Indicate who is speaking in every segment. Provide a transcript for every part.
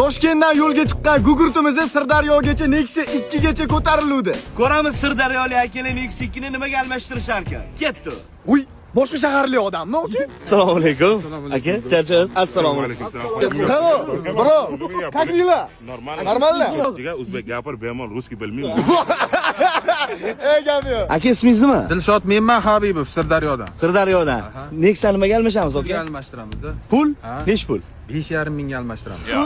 Speaker 1: Toshkentdan yo'lga chiqqan gugurtimiz Sirdaryogacha Nexia 2 gacha ko'tariluvdi.
Speaker 2: Ko'ramiz Sirdaryolik akalar Nexia 2 ni nimaga almashtirishar ekan. Ketdi.
Speaker 1: Uy, boshqa shaharlik odammi, oka?
Speaker 2: Assalomu alaykum. Aka, charchasiz. Assalomu alaykum.
Speaker 1: Hello, bro. Как дела?
Speaker 3: Нормально.
Speaker 1: Нормально?
Speaker 3: O'zbek gapir, bemalol russkiy bilmayman.
Speaker 1: Ey gapyo.
Speaker 2: Aka, ismingiz nima?
Speaker 4: Dilshod menman Habibov Sirdaryodan.
Speaker 2: Sirdaryodan. Nexia nimaga almashamiz,
Speaker 4: Pulga
Speaker 2: aka?
Speaker 4: almashtiramizda.
Speaker 2: Pul?
Speaker 4: Ha.
Speaker 2: Nech pul?
Speaker 4: 5,5 mingga almashtiramiz.
Speaker 3: Ya.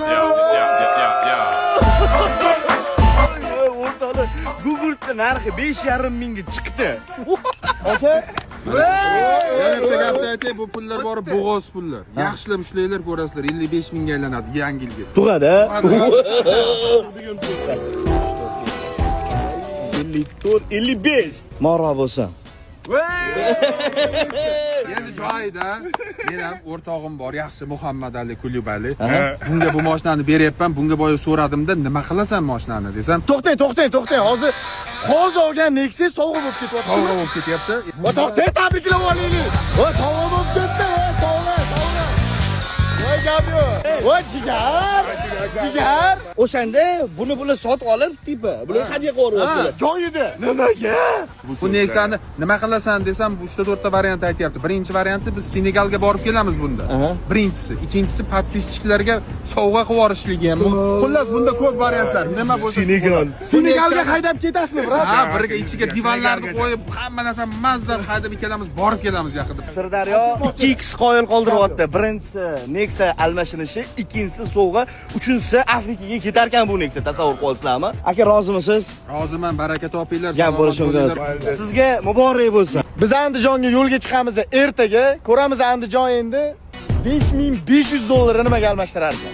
Speaker 2: O'rtoqlar, gugurtni narxi 5,5 mingga chiqdi.
Speaker 1: Aka,
Speaker 4: Yana bitta gapni aytay, bu pullar bor bo'g'oz pullar. Yaxshilab ushlanglar, ko'rasizlar, 55 mingga aylanadi yangi yilgacha.
Speaker 2: Tug'adi. 55. Maro bo'lsin.
Speaker 4: Endi joyida men ham o'rtog'im bor, yaxshi Muhammad Ali Kulibali. Bunga bu mashinani beryapman, bunga boya so'radimda, nima qilasan mashinani desam,
Speaker 1: to'xtang. Hozir olgan Nexia sovg'a bo'lib ketyapti.
Speaker 4: sovg'a bo'lib ketyapti.
Speaker 1: Va to'xtang, tabriklab olaylik. Va sovg'a bo'lib ketdi, sovg'a. Voy gapyo. Voy jigar.
Speaker 2: O'shanda buni bular sotib olib, tipa, bular hadya qilib yuboribdilar.
Speaker 1: Joyida. Nimaga?
Speaker 4: Bu Nexia'ni nima qilasan desam, bu 3 ta variant aytyapti. Birinchi varianti biz Senegalga borib kelamiz bunda. Birinchisi, ikkinchisi podpischilarga sovg'a qilib yuborishligi ham. Xullas bunda ko'p variantlar. Nima bo'lsa
Speaker 1: Senegalga haydab ketasizmi, brat?
Speaker 4: Ha, birga ichiga divanlarni qo'yib, hamma narsani mazza haydab ikkalamiz borib kelamiz yaqinda.
Speaker 2: Sirdaryo 2x qoyil qoldiryapti. Birinchisi Nexia almashinishi, ikkinchisi sovg'a, uchinchisi Afrikaga ketar ekan bu Nexia, tasavvur qilasizlarmi? Aka, rozimisiz?
Speaker 4: Roziman, baraka topinglar.
Speaker 2: Gap bo'lishi mumkin. Sizga muborak bo'lsin.
Speaker 1: Biz Andijonga yo'lga chiqamiz ertaga. Ko'ramiz Andijon endi $5500 nimaga almashtirar ekan.